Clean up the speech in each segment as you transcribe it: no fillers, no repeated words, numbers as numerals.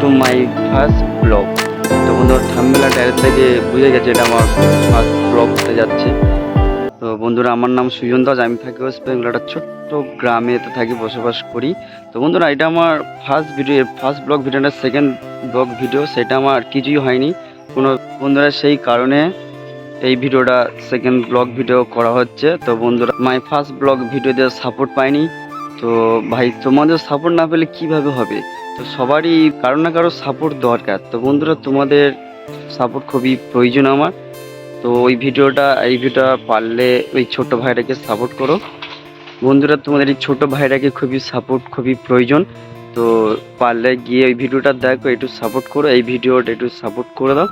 To my first blog. তো বন্ধুরা thumbnail আর title থেকে বুঝে গেছে এটা আমার ফার্স্ট ব্লগ হতে যাচ্ছে। তো বন্ধুরা আমার নাম সুজন দাস, আমি থাকি ওয়েস্ট বেঙ্গল একটা ছোট্ট গ্রামেতে থাকি, বসবাস করি। তো বন্ধুরা এটা আমার ফার্স্ট ব্লগ ভিডিও না সেকেন্ড ব্লগ ভিডিও, সেটা আমার কিছুই হয়নি কোনো। বন্ধুরা সেই কারণে এই ভিডিওটা সেকেন্ড ব্লগ ভিডিও করা হচ্ছে। তো বন্ধুরা মাই ফার্স্ট ব্লগ ভিডিওতে সাপোর্ট পাইনি, তো ভাই তোমাদের সাপোর্ট না পেলে কিভাবে হবে? তো সবারই কারো না কারো সাপোর্ট দরকার। তো বন্ধুরা তোমাদের সাপোর্ট খুবই প্রয়োজন আমার। তো এই ভিডিওটা পারলে ওই ছোট ভাইটাকে সাপোর্ট করো। বন্ধুরা তোমাদের এই ছোট ভাইটাকে খুবই প্রয়োজন। তো পারলে গিয়ে ওই ভিডিওটা দেখো, একটু সাপোর্ট করো, এই ভিডিওটা একটু সাপোর্ট করে দাও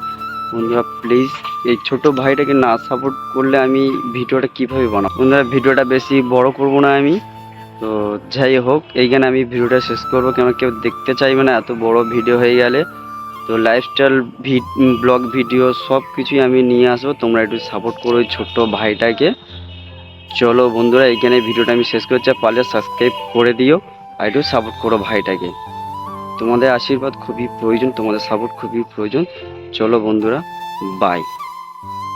বন্ধুরা প্লিজ। এই ছোট ভাইটাকে না সাপোর্ট করলে আমি ভিডিওটা কিভাবে বানাবো? বন্ধুরা ভিডিওটা বেশি বড় করব না আমি। তো যাই হোক, এইখানে আমি ভিডিওটা শেষ করবো, কেন কেউ দেখতে চাইবে না এত বড় ভিডিও হয়ে গেলে। তো লাইফস্টাইল ব্লগ ভিডিও সব কিছুই আমি নিয়ে আসবো, তোমরা একটু সাপোর্ট করো ওই ছোট্ট ভাইটাকে। চলো বন্ধুরা এইখানে ভিডিওটা আমি শেষ করছি, পারলে সাবস্ক্রাইব করে দিও আর একটু সাপোর্ট করো ভাইটাকে। তোমাদের আশীর্বাদ খুবই প্রয়োজন, তোমাদের সাপোর্ট খুবই প্রয়োজন। চলো বন্ধুরা, বাই।